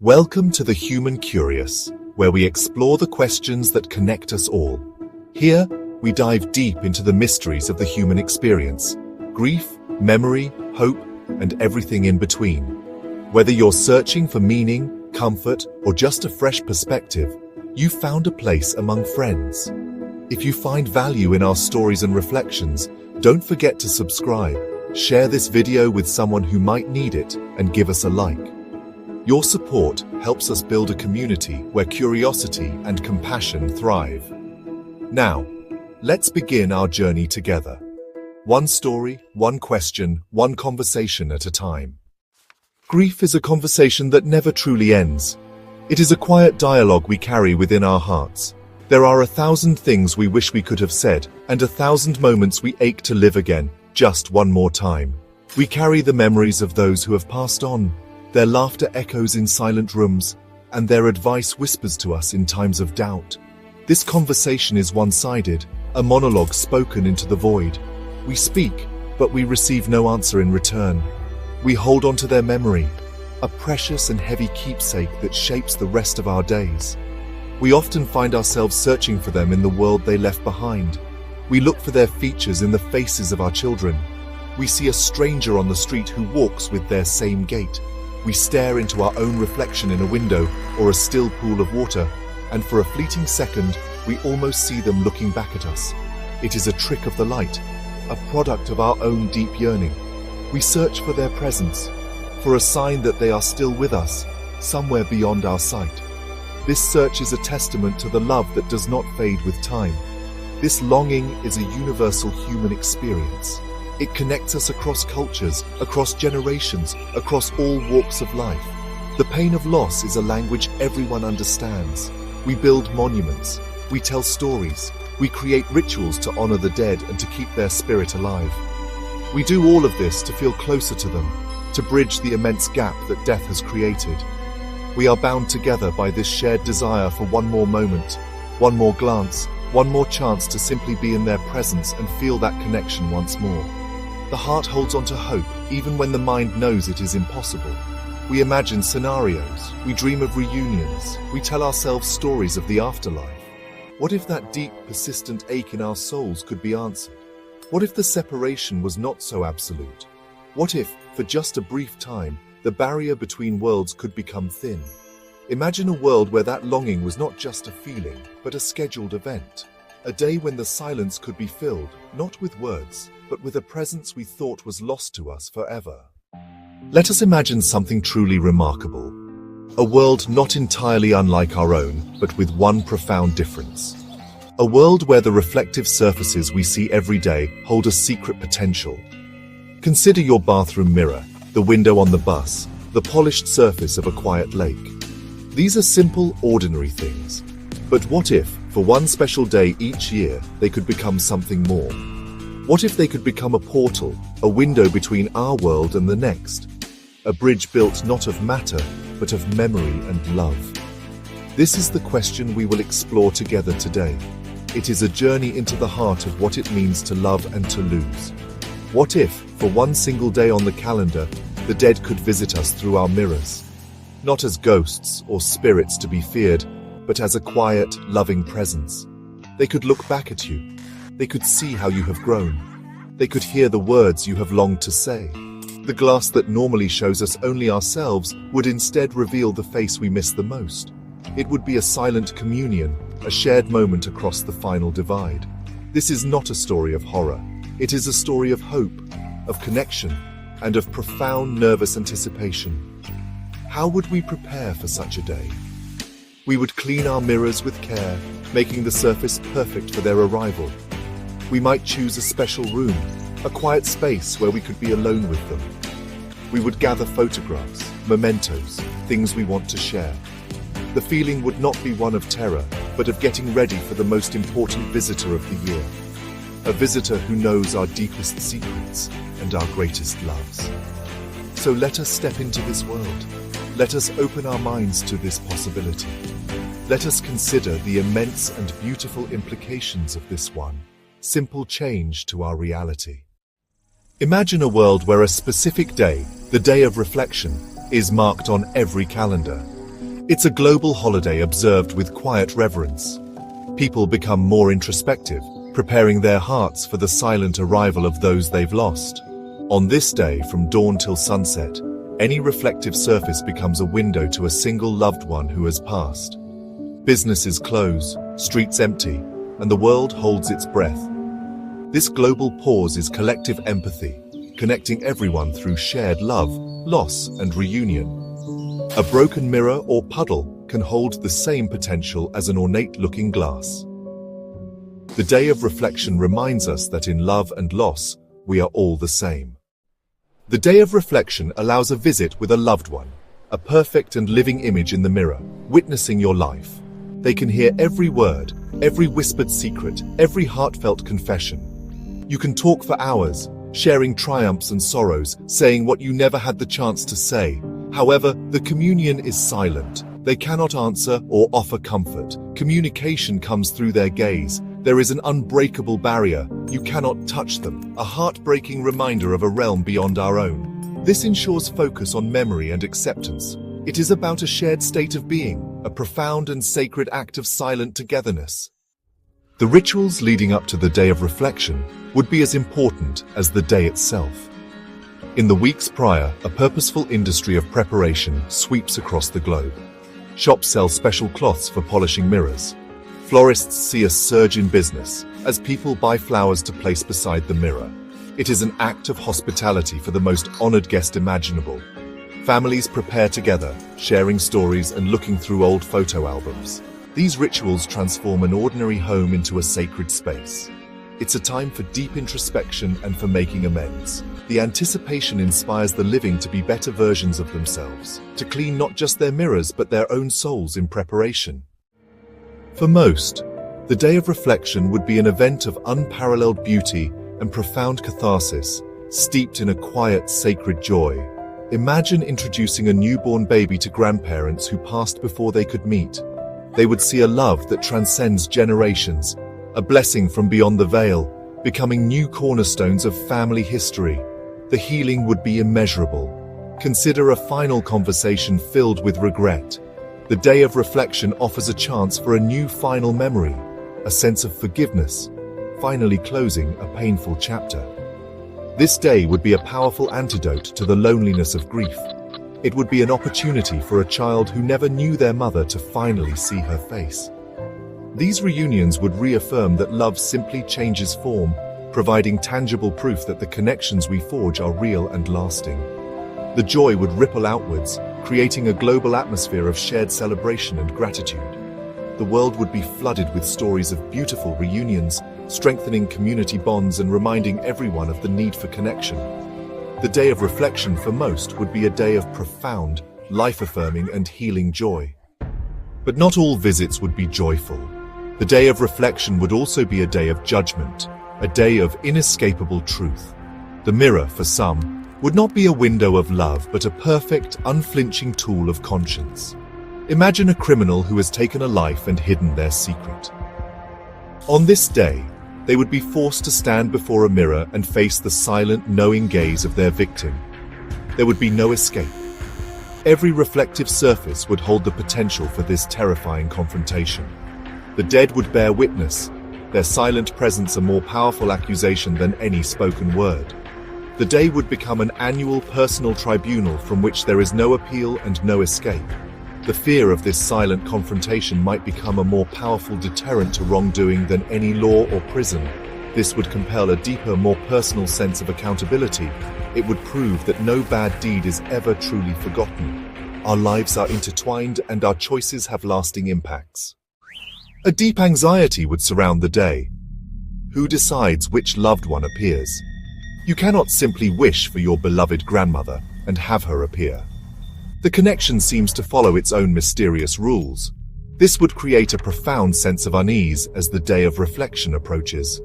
Welcome to The Human Curious, where we explore the questions that connect us all. Here, we dive deep into the mysteries of the human experience, grief, memory, hope, and everything in between. Whether you're searching for meaning, comfort, or just a fresh perspective, you've found a place among friends. If you find value in our stories and reflections, don't forget to subscribe, share this video with someone who might need it, and give us a like. Your support helps us build a community where curiosity and compassion thrive. Now, let's begin our journey together. One story, one question, one conversation at a time. Grief is a conversation that never truly ends. It is a quiet dialogue we carry within our hearts. There are 1,000 things we wish we could have said, and 1,000 moments we ache to live again, just one more time. We carry the memories of those who have passed on. Their laughter echoes in silent rooms, and their advice whispers to us in times of doubt. This conversation is one-sided, a monologue spoken into the void. We speak, but we receive no answer in return. We hold on to their memory, a precious and heavy keepsake that shapes the rest of our days. We often find ourselves searching for them in the world they left behind. We look for their features in the faces of our children. We see a stranger on the street who walks with their same gait. We stare into our own reflection in a window or a still pool of water, and for a fleeting second, we almost see them looking back at us. It is a trick of the light, a product of our own deep yearning. We search for their presence, for a sign that they are still with us, somewhere beyond our sight. This search is a testament to the love that does not fade with time. This longing is a universal human experience. It connects us across cultures, across generations, across all walks of life. The pain of loss is a language everyone understands. We build monuments, we tell stories, we create rituals to honor the dead and to keep their spirit alive. We do all of this to feel closer to them, to bridge the immense gap that death has created. We are bound together by this shared desire for one more moment, one more glance, one more chance to simply be in their presence and feel that connection once more. The heart holds on to hope, even when the mind knows it is impossible. We imagine scenarios, we dream of reunions, we tell ourselves stories of the afterlife. What if that deep, persistent ache in our souls could be answered? What if the separation was not so absolute? What if, for just a brief time, the barrier between worlds could become thin? Imagine a world where that longing was not just a feeling, but a scheduled event. A day when the silence could be filled, not with words, but with a presence we thought was lost to us forever. Let us imagine something truly remarkable. A world not entirely unlike our own, but with one profound difference. A world where the reflective surfaces we see every day hold a secret potential. Consider your bathroom mirror, the window on the bus, the polished surface of a quiet lake. These are simple, ordinary things. But what if, for one special day each year, they could become something more? What if they could become a portal, a window between our world and the next? A bridge built not of matter, but of memory and love. This is the question we will explore together today. It is a journey into the heart of what it means to love and to lose. What if, for one single day on the calendar, the dead could visit us through our mirrors? Not as ghosts or spirits to be feared, but as a quiet, loving presence. They could look back at you. They could see how you have grown. They could hear the words you have longed to say. The glass that normally shows us only ourselves would instead reveal the face we miss the most. It would be a silent communion, a shared moment across the final divide. This is not a story of horror. It is a story of hope, of connection, and of profound nervous anticipation. How would we prepare for such a day? We would clean our mirrors with care, making the surface perfect for their arrival. We might choose a special room, a quiet space where we could be alone with them. We would gather photographs, mementos, things we want to share. The feeling would not be one of terror, but of getting ready for the most important visitor of the year. A visitor who knows our deepest secrets and our greatest loves. So let us step into this world. Let us open our minds to this possibility. Let us consider the immense and beautiful implications of this one simple change to our reality. Imagine a world where a specific day, the day of reflection, is marked on every calendar. It's a global holiday observed with quiet reverence. People become more introspective, preparing their hearts for the silent arrival of those they've lost. On this day, from dawn till sunset, any reflective surface becomes a window to a single loved one who has passed. Businesses close, streets empty, and the world holds its breath. This global pause is collective empathy, connecting everyone through shared love, loss, and reunion. A broken mirror or puddle can hold the same potential as an ornate-looking glass. The day of reflection reminds us that in love and loss, we are all the same. The day of reflection allows a visit with a loved one, a perfect and living image in the mirror, witnessing your life. They can hear every word, every whispered secret, every heartfelt confession. You can talk for hours, sharing triumphs and sorrows, saying what you never had the chance to say. However, the communion is silent. They cannot answer or offer comfort. Communication comes through their gaze. There is an unbreakable barrier. You cannot touch them, a heartbreaking reminder of a realm beyond our own. This ensures focus on memory and acceptance. It is about a shared state of being, a profound and sacred act of silent togetherness. The rituals leading up to the day of reflection would be as important as the day itself. In the weeks prior, a purposeful industry of preparation sweeps across the globe. Shops sell special cloths for polishing mirrors. Florists see a surge in business as people buy flowers to place beside the mirror. It is an act of hospitality for the most honored guest imaginable. Families prepare together, sharing stories and looking through old photo albums. These rituals transform an ordinary home into a sacred space. It's a time for deep introspection and for making amends. The anticipation inspires the living to be better versions of themselves, to clean not just their mirrors but their own souls in preparation. For most, the day of reflection would be an event of unparalleled beauty and profound catharsis, steeped in a quiet, sacred joy. Imagine introducing a newborn baby to grandparents who passed before they could meet. They would see a love that transcends generations, a blessing from beyond the veil, becoming new cornerstones of family history. The healing would be immeasurable. Consider a final conversation filled with regret. The day of reflection offers a chance for a new final memory, a sense of forgiveness, finally closing a painful chapter. This day would be a powerful antidote to the loneliness of grief. It would be an opportunity for a child who never knew their mother to finally see her face. These reunions would reaffirm that love simply changes form, providing tangible proof that the connections we forge are real and lasting. The joy would ripple outwards, creating a global atmosphere of shared celebration and gratitude. The world would be flooded with stories of beautiful reunions, strengthening community bonds and reminding everyone of the need for connection. The day of reflection for most would be a day of profound, life-affirming and healing joy. But not all visits would be joyful. The day of reflection would also be a day of judgment, a day of inescapable truth. The mirror, for some, would not be a window of love but a perfect, unflinching tool of conscience. Imagine a criminal who has taken a life and hidden their secret. On this day, they would be forced to stand before a mirror and face the silent, knowing gaze of their victim. There would be no escape. Every reflective surface would hold the potential for this terrifying confrontation. The dead would bear witness, their silent presence a more powerful accusation than any spoken word. The day would become an annual personal tribunal from which there is no appeal and no escape. The fear of this silent confrontation might become a more powerful deterrent to wrongdoing than any law or prison. This would compel a deeper, more personal sense of accountability. It would prove that no bad deed is ever truly forgotten. Our lives are intertwined and our choices have lasting impacts. A deep anxiety would surround the day. Who decides which loved one appears? You cannot simply wish for your beloved grandmother and have her appear. The connection seems to follow its own mysterious rules. This would create a profound sense of unease as the day of reflection approaches.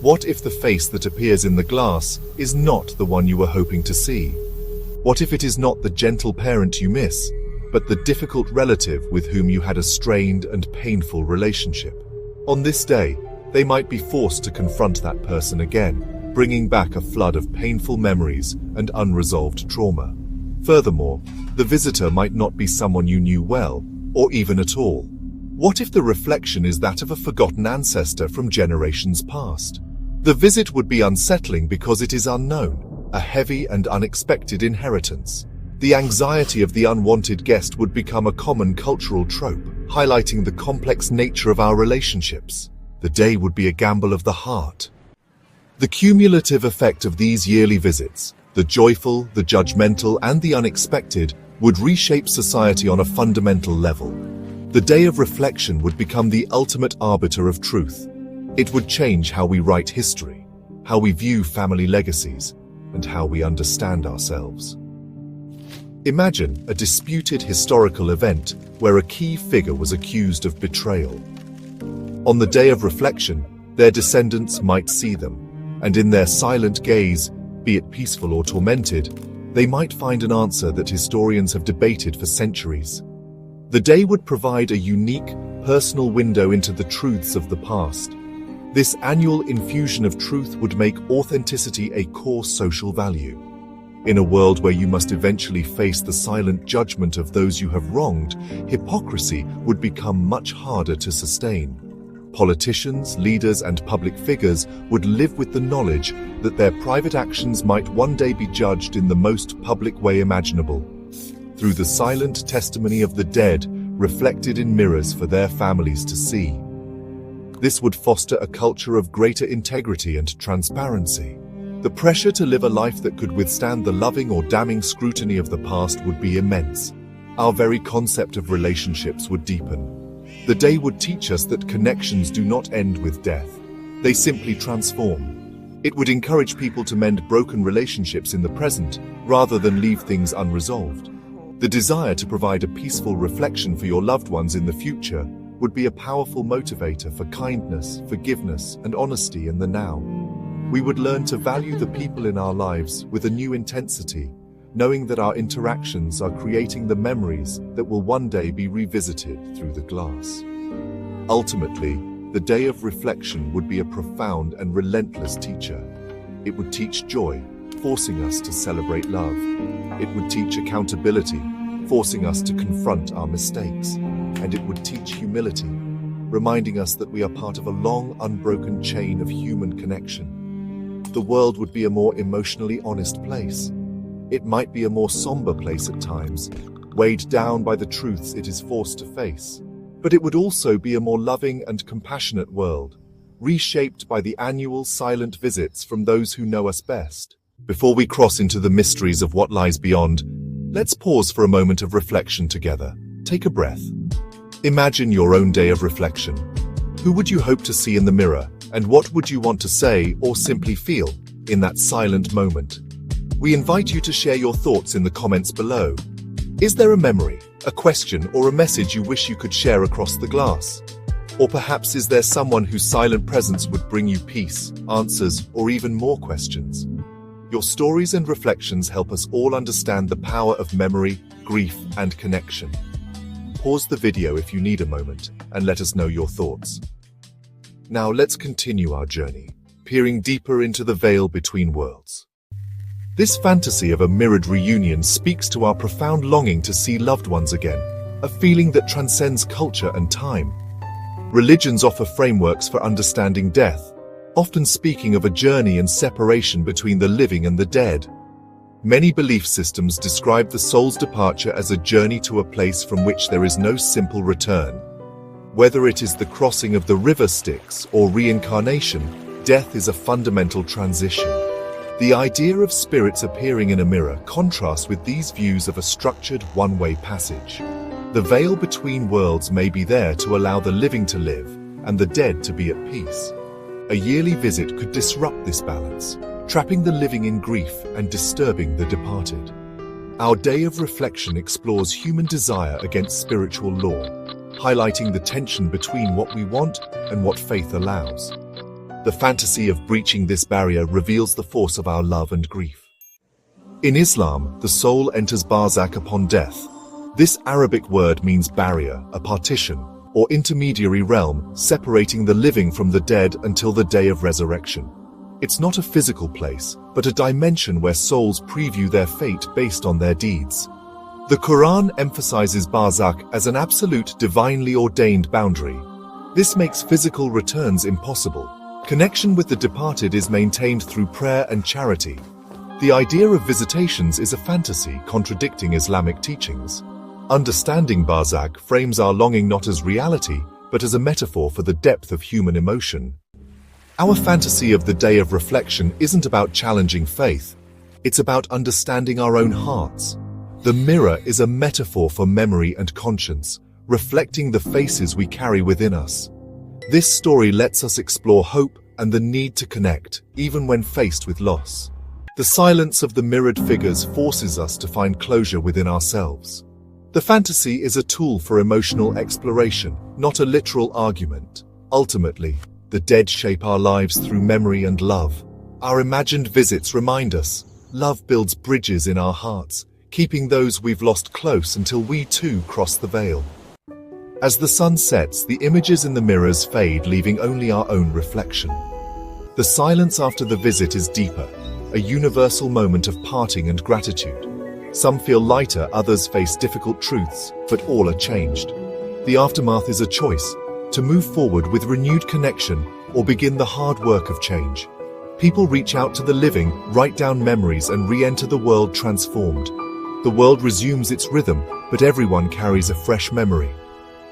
What if the face that appears in the glass is not the one you were hoping to see? What if it is not the gentle parent you miss, but the difficult relative with whom you had a strained and painful relationship? On this day, they might be forced to confront that person again, bringing back a flood of painful memories and unresolved trauma. Furthermore, the visitor might not be someone you knew well, or even at all? What if the reflection is that of a forgotten ancestor from generations past? The visit would be unsettling because it is unknown, a heavy and unexpected inheritance. The anxiety of the unwanted guest would become a common cultural trope, highlighting the complex nature of our relationships. The day would be a gamble of the heart. The cumulative effect of these yearly visits, the joyful, the judgmental, and the unexpected, would reshape society on a fundamental level. The day of reflection would become the ultimate arbiter of truth. It would change how we write history, how we view family legacies, and how we understand ourselves. Imagine a disputed historical event where a key figure was accused of betrayal. On the day of reflection, their descendants might see them, and in their silent gaze, be it peaceful or tormented, they might find an answer that historians have debated for centuries. The day would provide a unique, personal window into the truths of the past. This annual infusion of truth would make authenticity a core social value. In a world where you must eventually face the silent judgment of those you have wronged, hypocrisy would become much harder to sustain. Politicians, leaders, and public figures would live with the knowledge that their private actions might one day be judged in the most public way imaginable, through the silent testimony of the dead reflected in mirrors for their families to see. This would foster a culture of greater integrity and transparency. The pressure to live a life that could withstand the loving or damning scrutiny of the past would be immense. Our very concept of relationships would deepen. The day would teach us that connections do not end with death. They simply transform. It would encourage people to mend broken relationships in the present, rather than leave things unresolved. The desire to provide a peaceful reflection for your loved ones in the future would be a powerful motivator for kindness, forgiveness, and honesty in the now. We would learn to value the people in our lives with a new intensity, knowing that our interactions are creating the memories that will one day be revisited through the glass. Ultimately, the day of reflection would be a profound and relentless teacher. It would teach joy, forcing us to celebrate love. It would teach accountability, forcing us to confront our mistakes. And it would teach humility, reminding us that we are part of a long, unbroken chain of human connection. The world would be a more emotionally honest place. It might be a more somber place at times, weighed down by the truths it is forced to face. But it would also be a more loving and compassionate world, reshaped by the annual silent visits from those who know us best. Before we cross into the mysteries of what lies beyond, let's pause for a moment of reflection together. Take a breath. Imagine your own day of reflection. Who would you hope to see in the mirror, and what would you want to say or simply feel in that silent moment? We invite you to share your thoughts in the comments below. Is there a memory, a question, or a message you wish you could share across the glass? Or perhaps is there someone whose silent presence would bring you peace, answers, or even more questions? Your stories and reflections help us all understand the power of memory, grief, and connection. Pause the video if you need a moment and let us know your thoughts. Now let's continue our journey, peering deeper into the veil between worlds. This fantasy of a mirrored reunion speaks to our profound longing to see loved ones again, a feeling that transcends culture and time. Religions offer frameworks for understanding death, often speaking of a journey and separation between the living and the dead. Many belief systems describe the soul's departure as a journey to a place from which there is no simple return. Whether it is the crossing of the river Styx or reincarnation, death is a fundamental transition. The idea of spirits appearing in a mirror contrasts with these views of a structured one-way passage. The veil between worlds may be there to allow the living to live and the dead to be at peace. A yearly visit could disrupt this balance, trapping the living in grief and disturbing the departed. Our day of reflection explores human desire against spiritual law, highlighting the tension between what we want and what faith allows. The fantasy of breaching this barrier reveals the force of our love and grief. In Islam, the soul enters Barzakh upon death. This Arabic word means barrier, a partition, or intermediary realm separating the living from the dead until the day of resurrection. It's not a physical place, but a dimension where souls preview their fate based on their deeds. The Qur'an emphasizes Barzakh as an absolute divinely ordained boundary. This makes physical returns impossible. Connection with the departed is maintained through prayer and charity. The idea of visitations is a fantasy contradicting Islamic teachings. Understanding Barzakh frames our longing not as reality, but as a metaphor for the depth of human emotion. Our fantasy of the day of reflection isn't about challenging faith. It's about understanding our own hearts. The mirror is a metaphor for memory and conscience, reflecting the faces we carry within us. This story lets us explore hope and the need to connect, even when faced with loss. The silence of the mirrored figures forces us to find closure within ourselves. The fantasy is a tool for emotional exploration, not a literal argument. Ultimately, the dead shape our lives through memory and love. Our imagined visits remind us, love builds bridges in our hearts, keeping those we've lost close until we too cross the veil. As the sun sets, the images in the mirrors fade, leaving only our own reflection. The silence after the visit is deeper, a universal moment of parting and gratitude. Some feel lighter, others face difficult truths, but all are changed. The aftermath is a choice, to move forward with renewed connection or begin the hard work of change. People reach out to the living, write down memories and re-enter the world transformed. The world resumes its rhythm, but everyone carries a fresh memory.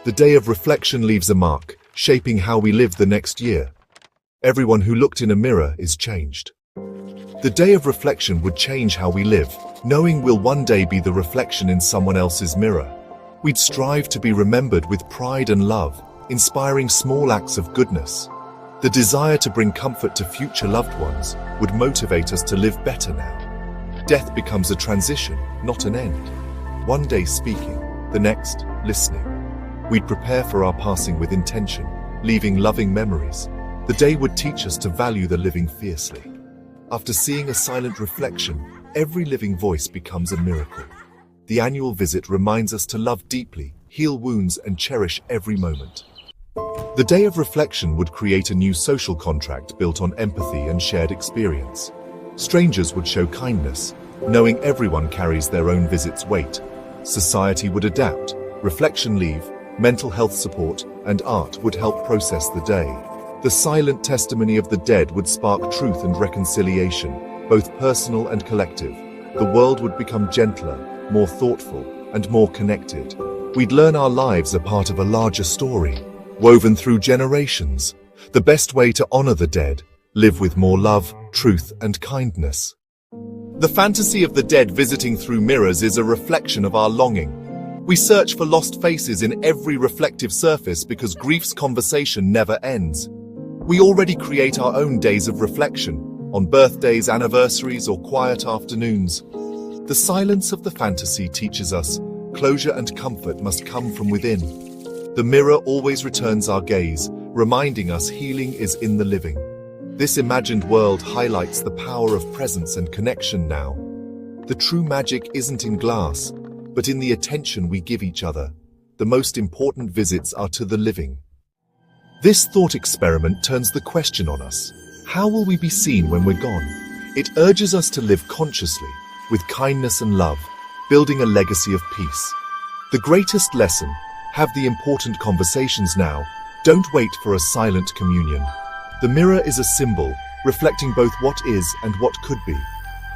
The day of reflection leaves a mark, shaping how we live the next year. Everyone who looked in a mirror is changed. The day of reflection would change how we live, knowing we'll one day be the reflection in someone else's mirror. We'd strive to be remembered with pride and love, inspiring small acts of goodness. The desire to bring comfort to future loved ones would motivate us to live better now. Death becomes a transition, not an end. One day speaking, the next listening. We'd prepare for our passing with intention, leaving loving memories. The day would teach us to value the living fiercely. After seeing a silent reflection, every living voice becomes a miracle. The annual visit reminds us to love deeply, heal wounds, and cherish every moment. The day of reflection would create a new social contract built on empathy and shared experience. Strangers would show kindness, knowing everyone carries their own visit's weight. Society would adapt, reflection leave, mental health support, and art would help process the day. The silent testimony of the dead would spark truth and reconciliation, both personal and collective. The world would become gentler, more thoughtful, and more connected. We'd learn our lives are part of a larger story, woven through generations. The best way to honor the dead, live with more love, truth, and kindness. The fantasy of the dead visiting through mirrors is a reflection of our longing. We search for lost faces in every reflective surface because grief's conversation never ends. We already create our own days of reflection, on birthdays, anniversaries, or quiet afternoons. The silence of the fantasy teaches us closure and comfort must come from within. The mirror always returns our gaze, reminding us healing is in the living. This imagined world highlights the power of presence and connection now. The true magic isn't in glass, but in the attention we give each other. The most important visits are to the living. This thought experiment turns the question on us. How will we be seen when we're gone? It urges us to live consciously, with kindness and love, building a legacy of peace. The greatest lesson: have the important conversations now. Don't wait for a silent communion. The mirror is a symbol, reflecting both what is and what could be.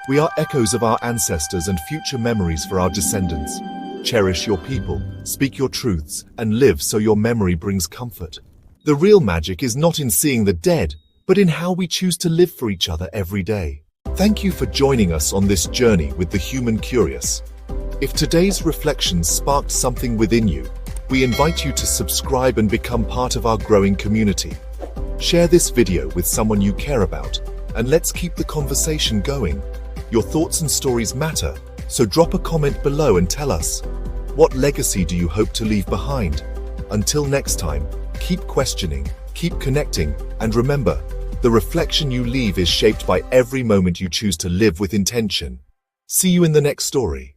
We are echoes of our ancestors and future memories for our descendants. Cherish your people, speak your truths, and live so your memory brings comfort. The real magic is not in seeing the dead, but in how we choose to live for each other every day. Thank you for joining us on this journey with the human curious. If today's reflections sparked something within you, we invite you to subscribe and become part of our growing community. Share this video with someone you care about, and let's keep the conversation going. Your thoughts and stories matter, so drop a comment below and tell us, what legacy do you hope to leave behind? Until next time, keep questioning, keep connecting, and remember, the reflection you leave is shaped by every moment you choose to live with intention. See you in the next story.